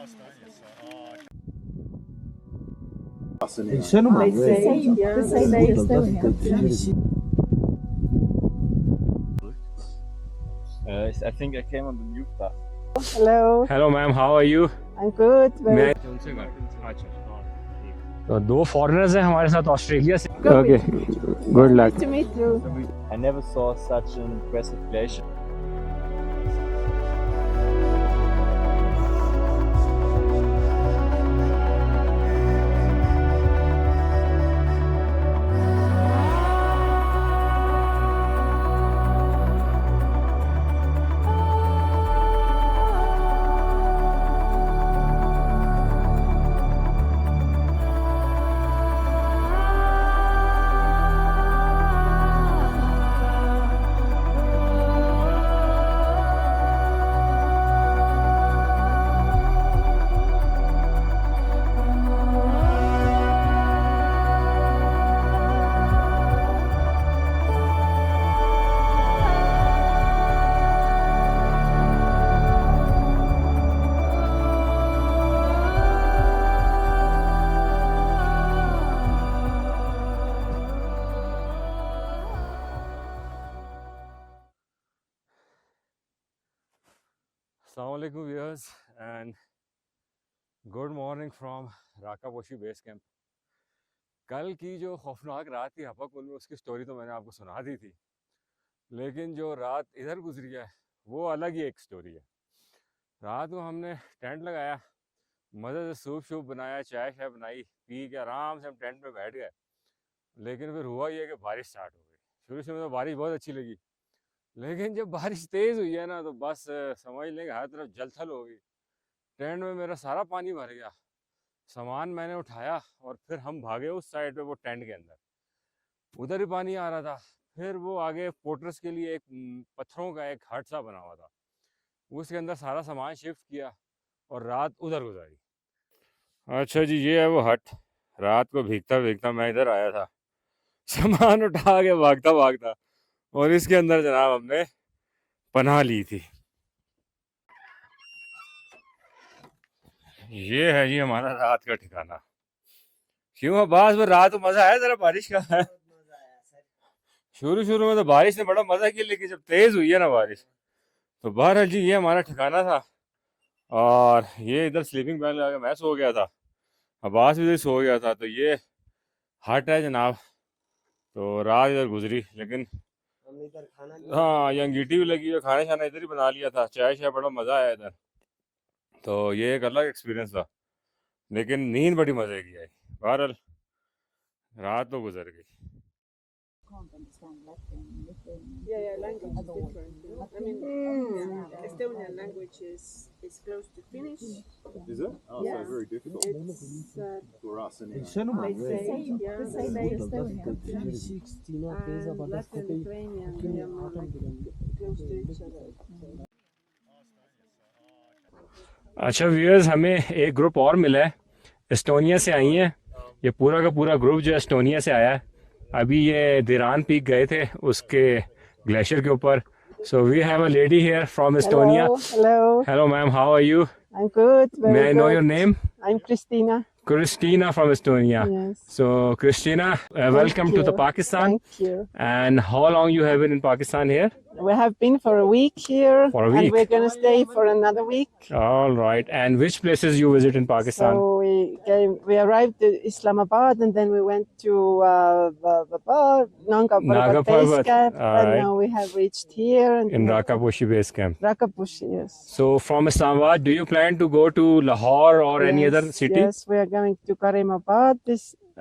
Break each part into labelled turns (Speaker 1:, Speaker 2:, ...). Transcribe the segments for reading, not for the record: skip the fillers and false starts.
Speaker 1: I think I came on the new path.
Speaker 2: Hello.
Speaker 1: Hello ma'am, how are you?
Speaker 2: I'm good.
Speaker 1: मैं तो दो foreigners हैं हमारे साथ ऑस्ट्रेलिया से. Okay, good luck.
Speaker 2: Nice to meet you.
Speaker 1: I never saw such an impressive glacier. Assalamualaikum viewers and good morning from Rakaposhi base camp. कल की जो खौफनाक रात थी हपकपुल में उसकी स्टोरी तो मैंने आपको सुना दी थी, लेकिन जो रात इधर गुजरी है वो अलग ही एक स्टोरी है. रात को हमने टेंट लगाया, मज़े से सूप शूप बनाया, चाय शाय बनाई, पी के आराम से हम टेंट में बैठ गए. लेकिन फिर हुआ ये कि बारिश स्टार्ट हो गई. शुरू में तो बारिश बहुत अच्छी लगी, लेकिन जब बारिश तेज़ हुई है ना तो बस समझ लें कि हर तरफ जलथल हो गई. टेंट में मेरा सारा पानी भर गया, सामान मैंने उठाया और फिर हम भागे उस साइड पे, वो टेंट के अंदर उधर ही पानी आ रहा था. फिर वो आगे पोर्टर्स के लिए एक पत्थरों का एक हट सा बना हुआ था, उसके अंदर सारा सामान शिफ्ट किया और रात उधर गुजारी. अच्छा जी, ये है वो हट. रात को भीगता भीगता मैं इधर आया था, सामान उठा के भागता भागता, और इसके अंदर जनाब हमने पनाह ली थी. ये है जी हमारा रात का ठिकाना. क्यों अब्बास, वो रात को मजा आया जरा बारिश का है? शुरू में तो बारिश ने बड़ा मजा किया, लेकिन जब तेज हुई है ना बारिश तो बहरहाल जी ये हमारा ठिकाना था. और ये इधर स्लीपिंग बैग लगा के मैं सो गया था, अब्बास भी इधर सो गया था. तो ये हट है जनाब. तो रात इधर गुजरी, लेकिन हाँ ये अंगीठी भी लगी है, खाना शाना इधर ही बना लिया था, चाय शाय, बड़ा मज़ा आया इधर. तो ये एक अलग एक्सपीरियंस था, लेकिन नींद बड़ी मज़े की आई. बहरहाल रात तो गुजर गई.
Speaker 2: Yeah, language is different. I mean, Estonian language is close to Finnish.
Speaker 3: Is it? Oh,
Speaker 2: Yeah.
Speaker 3: so very difficult
Speaker 2: It's
Speaker 3: for us anyway.
Speaker 2: they say Estonian and Latvian, Lithuanian. They are more like close to each other.
Speaker 1: अच्छा viewers, हमें एक group और मिला है, Estonia से आई हैं. ये पूरा का पूरा ग्रुप जो एस्टोनिया से आया है. अभी ये दिरान पीक गए थे उसके ग्लेशियर के ऊपर. So we have a lady here from Estonia.
Speaker 2: Hello.
Speaker 1: Hello ma'am, how are you?
Speaker 2: I'm good. Very
Speaker 1: may I know
Speaker 2: good.
Speaker 1: Your name?
Speaker 2: I'm Christina.
Speaker 1: Christina from Estonia.
Speaker 2: Yes.
Speaker 1: So Christina, welcome to the
Speaker 2: you.
Speaker 1: Pakistan.
Speaker 2: Thank you.
Speaker 1: And how long you have been in Pakistan here?
Speaker 2: We have been for a week here.
Speaker 1: For a week?
Speaker 2: And we're going to stay for another week.
Speaker 1: All right. And which places you visit in Pakistan?
Speaker 2: So we arrived at Islamabad and then we went to Nanga Parbat base
Speaker 1: Parbat.
Speaker 2: camp,
Speaker 1: All
Speaker 2: and
Speaker 1: right.
Speaker 2: now we have reached here. And
Speaker 1: In Rakaposhi base camp.
Speaker 2: Rakaposhi, yes.
Speaker 1: So from Islamabad, do you plan to go to Lahore or any other
Speaker 2: Yes,
Speaker 1: city?
Speaker 2: Yes, we are going to Karimabad.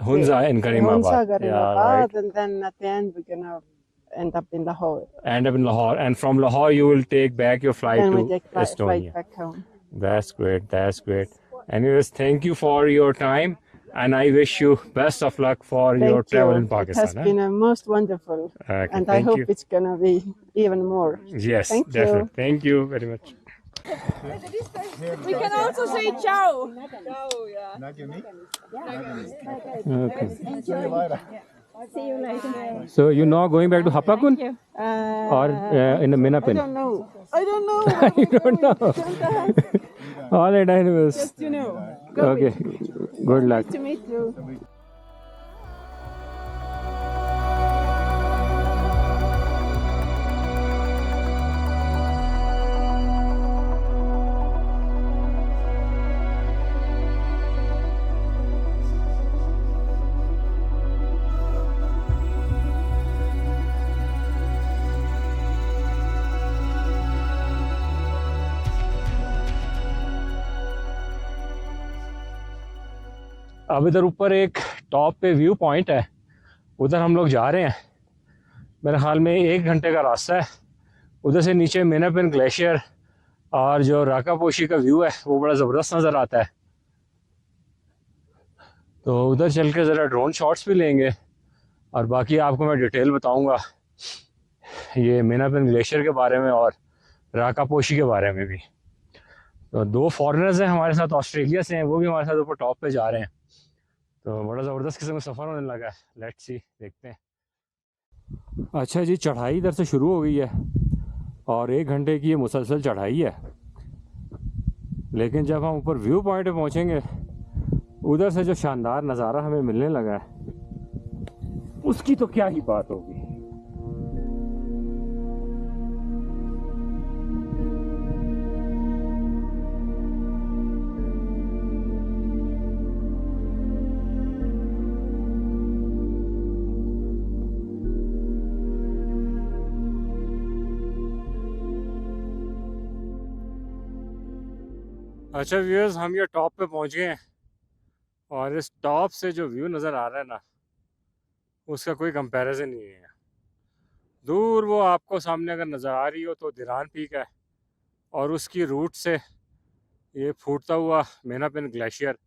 Speaker 1: Hunza in Karimabad.
Speaker 2: Hunza,
Speaker 1: Yeah,
Speaker 2: Karimabad,
Speaker 1: right.
Speaker 2: and then at the end we're going to end up in Lahore.
Speaker 1: End up in Lahore. And from Lahore, you will take back your flight
Speaker 2: Then
Speaker 1: to
Speaker 2: we take flight
Speaker 1: Estonia.
Speaker 2: back home.
Speaker 1: That's great. That's great. Anyways, thank you for your time. And I wish you best of luck for your
Speaker 2: Thank
Speaker 1: travel
Speaker 2: you.
Speaker 1: in Pakistan.
Speaker 2: It has been a most wonderful,
Speaker 1: Okay,
Speaker 2: and I
Speaker 1: thank
Speaker 2: hope
Speaker 1: you.
Speaker 2: it's going to be even more.
Speaker 1: Yes,
Speaker 2: Thank you.
Speaker 1: definitely. Thank you very much.
Speaker 4: We can also say ciao.
Speaker 1: Okay.
Speaker 3: See you later.
Speaker 4: See you later.
Speaker 1: So you now going back to Hapakun or in the
Speaker 2: I
Speaker 1: Minapin?
Speaker 2: don't know. I don't know.
Speaker 1: You don't know. All right, anyways.
Speaker 2: Just you know. Go
Speaker 1: Okay, good luck.
Speaker 2: to meet you.
Speaker 1: अब इधर ऊपर एक top पे view point है, उधर हम लोग जा रहे हैं। मेरे ख्याल में 1 घंटे का रास्ता है। उधर से नीचे मेनापिन ग्लेशियर और जो राकापोशी का व्यू है वो बड़ा ज़बरदस्त नज़र आता है। तो उधर चल के ज़रा ड्रोन शॉट्स भी लेंगे और बाकी आपको मैं डिटेल बताऊंगा ये मेनापिन ग्लेशियर के बारे में और राकापोशी के बारे में भी। तो 2 फॉरेनर्स हैं हमारे साथ, ऑस्ट्रेलिया से हैं, वो भी हमारे साथ ऊपर टॉप पे जा रहे हैं। तो बड़ा ज़बरदस्त किस्म का सफ़र होने लगा है। लेट्स सी, देखते हैं। अच्छा जी, चढ़ाई इधर से शुरू हो गई है और 1 घंटे की ये मुसलसल चढ़ाई है। लेकिन जब हम ऊपर व्यू पॉइंट पे पहुंचेंगे, उधर से जो शानदार नज़ारा हमें मिलने लगा है उसकी तो क्या ही बात होगी। अच्छा व्यूअर्स, हम ये टॉप पे पहुंच गए हैं और इस टॉप से जो व्यू नज़र आ रहा है ना, उसका कोई कंपैरिजन नहीं है। दूर वो आपको सामने अगर नज़र आ रही हो तो दिरान पीक है और उसकी रूट से ये फूटता हुआ मेनापिन ग्लेशियर,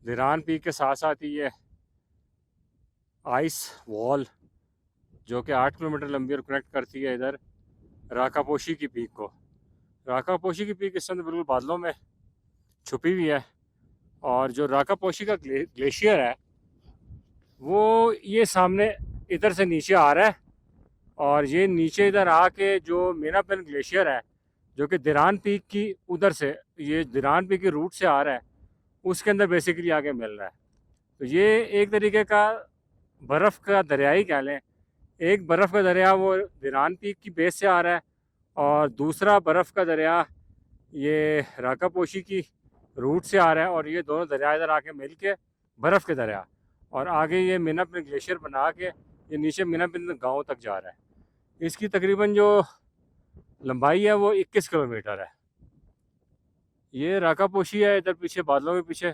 Speaker 1: दिरान पीक के साथ साथ ही ये आइस वॉल जो कि 8 किलोमीटर लंबी और कनेक्ट करती है इधर राकापोशी की पीक को। राकापोशी की पीक इस समय बिल्कुल बादलों में छुपी हुई है और जो राकापोशी का ग्लेशियर है वो ये सामने इधर से नीचे आ रहा है और ये नीचे इधर आके जो मेनापिन ग्लेशियर है जो कि दिरान पीक की उधर से, ये दिरान पीक की रूट से आ रहा है, उसके अंदर बेसिकली आके मिल रहा है। तो ये एक तरीके का बर्फ़ का दरिया ही कह लें। एक बर्फ़ का दरिया वो दिरान पीक की बेस से आ रहा है और दूसरा बर्फ़ का दरिया ये राकापोशी की रूट से आ रहा है और ये दोनों दरिया इधर आके मिल के बर्फ़ के दरिया और आगे ये मेनापिन ग्लेशियर बना के ये नीचे मेनापिन गांव तक जा रहा है। इसकी तकरीबन जो लंबाई है वो 21 किलोमीटर है। ये राकापोशी है इधर पीछे बादलों के पीछे,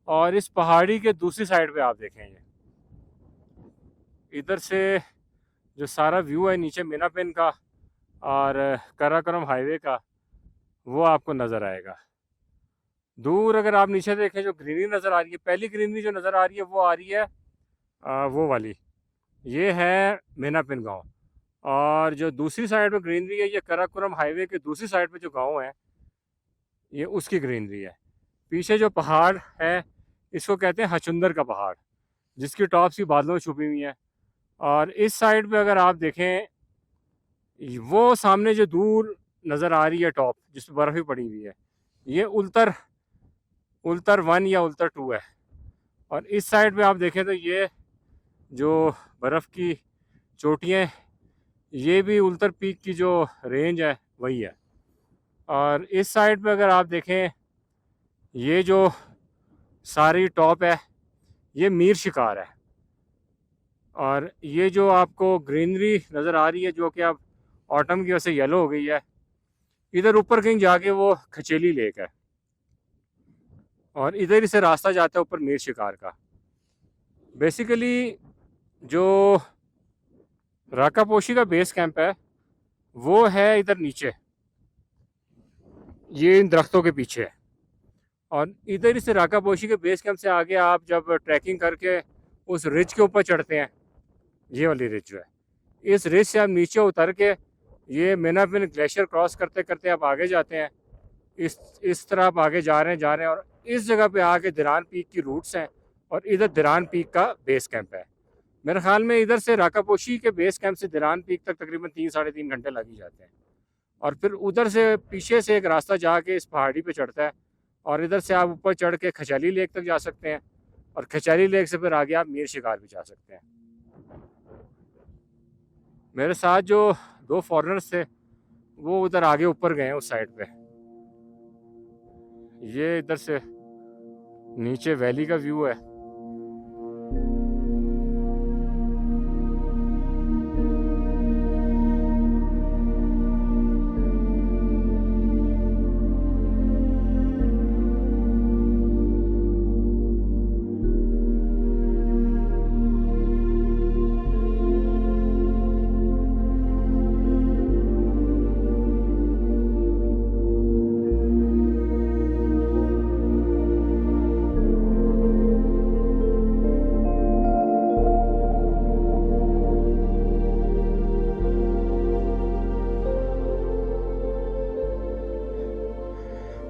Speaker 1: और इस पहाड़ी के दूसरी साइड पे आप देखें ये इधर से जो सारा व्यू है नीचे मेनापिन का और कराकोरम हाईवे का वो आपको नज़र आएगा। दूर अगर आप नीचे देखें जो ग्रीनरी नज़र आ रही है, पहली ग्रीनरी जो नज़र आ रही है वो आ रही है वो वाली, ये है मेनापिन गांव, और जो दूसरी साइड पे ग्रीनरी है ये कराकोरम हाईवे के दूसरी साइड पे जो गांव है ये उसकी ग्रीनरी है। पीछे जो पहाड़ है इसको कहते हैं हचुंदर का पहाड़, जिसकी टॉप सी बादलों छुपी हुई हैं। और इस साइड पे अगर आप देखें वो सामने जो दूर नज़र आ रही है टॉप जिस पर बर्फ़ ही पड़ी हुई है, ये उल्तर 1 या उल्तर 2 है। और इस साइड पे आप देखें तो ये जो बर्फ़ की चोटियाँ ये भी उल्तर पीक की जो रेंज है वही है। और इस साइड पे अगर आप देखें ये जो सारी टॉप है ये मीर शिकार है। और ये जो आपको ग्रीनरी नज़र आ रही है जो कि अब ऑटम की वजह से येलो हो गई है, इधर ऊपर कहीं जाके वो खचेली लेक है और इधर ही से रास्ता जाता है ऊपर मीर शिकार का। बेसिकली जो राकापोशी का बेस कैंप है वो है इधर नीचे, ये इन दरख्तों के पीछे है। और इधर ही से राकापोशी के बेस कैंप से आगे आप जब ट्रैकिंग करके उस रिज के ऊपर चढ़ते हैं, ये वाली रिज जो है, इस रिज से आप नीचे उतर के ये मेनापिन ग्लेशियर क्रॉस करते करते आप आगे जाते हैं। इस तरह आप आगे जा रहे हैं और इस जगह पे आके दिरान पीक की रूट्स हैं और इधर दिरान पीक का बेस कैंप है। मेरे ख्याल में इधर से राकापोशी के बेस कैंप से दिरान पीक तक तकरीबन 3 साढ़े 3 घंटे लग ही जाते हैं। और फिर उधर से पीछे से एक रास्ता जाके इस पहाड़ी पे चढ़ता है और इधर से आप ऊपर चढ़ के खचाली लेक तक जा सकते हैं और खचाली लेक से फिर आगे आप मीर शिकार भी जा सकते हैं। मेरे साथ जो 2 फॉरेनर्स थे वो उधर आगे ऊपर गए हैं उस साइड पे। ये इधर से नीचे वैली का व्यू है।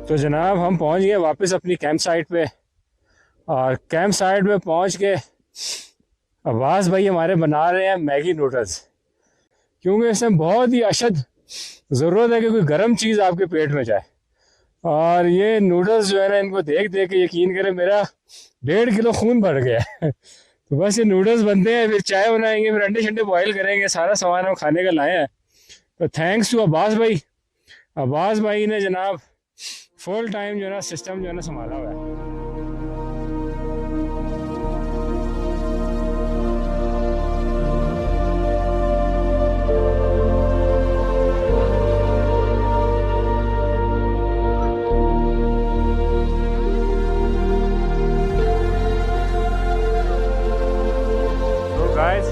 Speaker 1: तो जनाब हम पहुंच गए वापस अपनी कैंप साइट पे और कैंप साइट पे पहुंच के अब्बास भाई हमारे बना रहे हैं मैगी नूडल्स, क्योंकि इसमें बहुत ही अशद ज़रूरत है कि कोई गर्म चीज़ आपके पेट में जाए। और ये नूडल्स जो है ना, इनको देख देख के यकीन करें मेरा 1.5 किलो खून बढ़ गया है। तो बस ये नूडल्स बनते हैं, फिर चाय बनाएंगे, फिर अंडे शंडे बॉयल करेंगे, सारा सामान हम खाने का लाए हैं। तो थैंक्स टू अब्बास भाई। अब्बास भाई ने जनाब फुल टाइम जो है ना सिस्टम जो है ना संभाला हुआ है। Guys,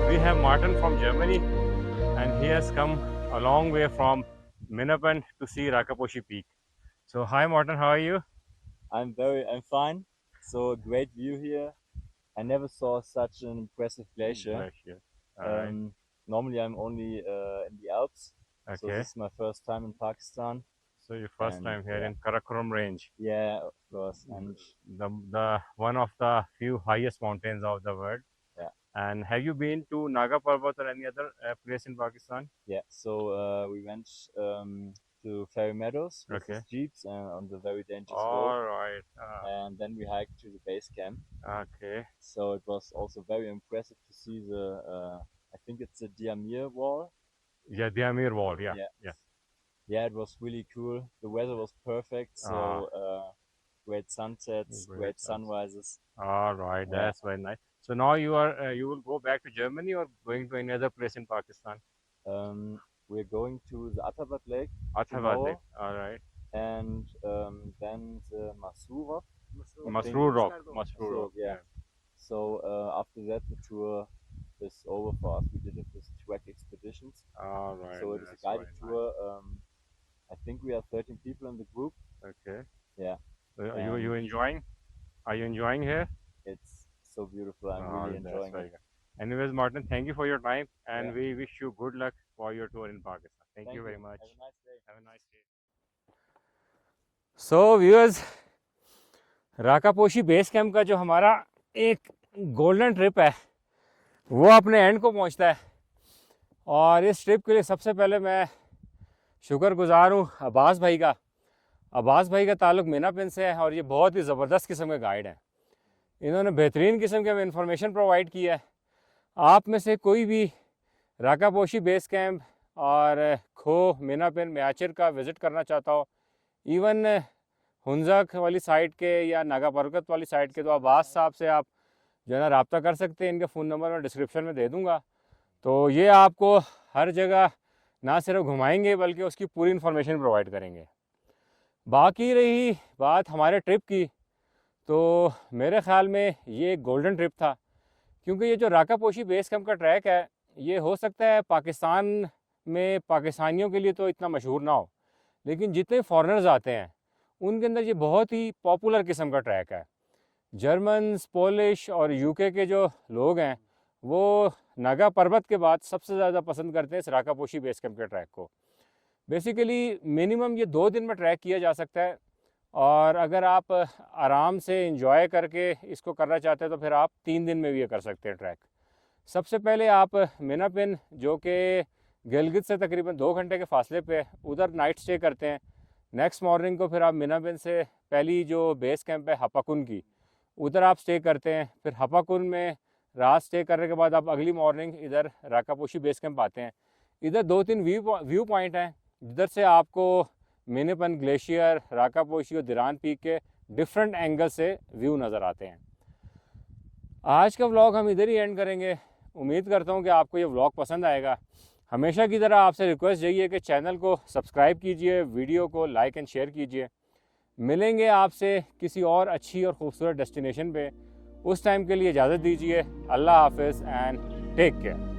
Speaker 1: we have Martin from Germany and he has come a long way from Minapan to see Rakaposhi Peak. So hi Martin, how are you?
Speaker 5: I'm fine. So great view here. I never saw such an impressive glacier.
Speaker 1: Alright.
Speaker 5: Normally I'm only in the Alps. So
Speaker 1: Okay.
Speaker 5: this is my first time in Pakistan.
Speaker 1: So your first
Speaker 5: And,
Speaker 1: time here
Speaker 5: yeah.
Speaker 1: in Karakoram range,
Speaker 5: Yeah, of course. And
Speaker 1: the one of the few highest mountains of the world.
Speaker 5: Yeah.
Speaker 1: And have you been to Naga Parbat or any other place in Pakistan?
Speaker 5: yeah, so we went to Fairy Meadows with
Speaker 1: Okay.
Speaker 5: the jeeps on the very dangerous
Speaker 1: All
Speaker 5: road.
Speaker 1: right.
Speaker 5: And then we hiked to the base camp.
Speaker 1: Okay.
Speaker 5: So it was also very impressive to see the, I think it's the Diamir wall.
Speaker 1: Yeah, the Amir Wall. Yeah.
Speaker 5: Yeah. Yeah, it was really cool. The weather was perfect, so great sunsets, great sunrises.
Speaker 1: All right,
Speaker 5: Yeah.
Speaker 1: that's very nice. So now you will go back to Germany or going to any other place in Pakistan?
Speaker 5: We're going to the Atabad Lake
Speaker 1: Athabad
Speaker 5: tomorrow,
Speaker 1: Lake. All right.
Speaker 5: and then the Masrur Rock.
Speaker 1: Masrur Rock.
Speaker 5: Masrur,
Speaker 1: Masrur Rock.
Speaker 5: yeah. So after that, the tour is over for us. We did it with Trek Expeditions.
Speaker 1: All right.
Speaker 5: So it is a
Speaker 1: that's
Speaker 5: guided
Speaker 1: very nice.
Speaker 5: tour. I think we are 13 people in the group.
Speaker 1: Okay.
Speaker 5: Yeah.
Speaker 1: So you enjoying? Are you enjoying here?
Speaker 5: It's so beautiful. I'm
Speaker 1: Oh,
Speaker 5: really
Speaker 1: that's
Speaker 5: enjoying
Speaker 1: very
Speaker 5: it.
Speaker 1: good. Anyways, Martin, thank you for your time, and
Speaker 5: Yeah.
Speaker 1: we wish you good luck for your tour in Pakistan. Thank you very much.
Speaker 5: Have a nice day.
Speaker 1: Have a nice day. So viewers, Rakaposhi base camp का जो हमारा एक golden trip है वो अपने and को पहुंचता है, और इस ट्रिप के लिए सबसे पहले मैं शुक्रगुजार हूँ अब्बास भाई का। अब्बास भाई का ताल्लुक़ मीनापिन से है और ये बहुत ही ज़बरदस्त किस्म के गाइड हैं। इन्होंने बेहतरीन किस्म के हमें इंफॉर्मेशन प्रोवाइड किया है। आप में से कोई भी राकापोशी बेस कैंप और खो मीनापिन म्याचर का विज़िट करना चाहता हो, इवन हुंजक वाली साइड के या नागा पर्वत वाली साइड के, तो अब्बास साहब से आप जो है ना रब्ता कर सकते हैं। इनका फ़ोन नंबर मैं डिस्क्रिप्शन में दे दूँगा। तो ये आपको हर जगह ना सिर्फ घुमाएंगे बल्कि उसकी पूरी इन्फॉर्मेशन प्रोवाइड करेंगे। बाकी रही बात हमारे ट्रिप की, तो मेरे ख़्याल में ये एक गोल्डन ट्रिप था, क्योंकि ये जो राकापोशी बेस कैंप का ट्रैक है ये हो सकता है पाकिस्तान में पाकिस्तानियों के लिए तो इतना मशहूर ना हो, लेकिन जितने फॉरेनर्स आते हैं उनके अंदर ये बहुत ही पॉपुलर किस्म का ट्रैक है। जर्मन्स, पोलिश और यूके के जो लोग हैं वो नागा पर्वत के बाद सबसे ज़्यादा पसंद करते हैं इस राकापोशी बेस कैंप के ट्रैक को। बेसिकली मिनिमम ये 2 दिन में ट्रैक किया जा सकता है, और अगर आप आराम से एंजॉय करके इसको करना चाहते हैं तो फिर आप 3 दिन में भी ये कर सकते हैं ट्रैक। सबसे पहले आप मीनापिन जो कि गिलगित से तकरीबन 2 घंटे के फासले पे, उधर नाइट स्टे करते हैं। नेक्स्ट मॉर्निंग को फिर आप मिना बिन से पहली जो बेस कैंप है हपाकुन की, उधर आप स्टे करते हैं। फिर हपाकुन में रात स्टे करने के बाद आप अगली मॉर्निंग इधर राकापोशी बेस कैंप आते हैं। इधर 2-3 व्यू पॉइंट हैं जिधर से आपको मिनिपन ग्लेशियर, राकापोशी और दिरान पीक के डिफरेंट एंगल से व्यू नज़र आते हैं। आज का व्लॉग हम इधर ही एंड करेंगे। उम्मीद करता हूँ कि आपको ये व्लॉग पसंद आएगा। हमेशा की तरह आपसे रिक्वेस्ट यही है कि चैनल को सब्सक्राइब कीजिए, वीडियो को लाइक एंड शेयर कीजिए। मिलेंगे आपसे किसी और अच्छी और ख़ूबसूरत डेस्टिनेशन पे। उस टाइम के लिए इजाज़त दीजिए। अल्लाह हाफ़िज़ एंड टेक केयर।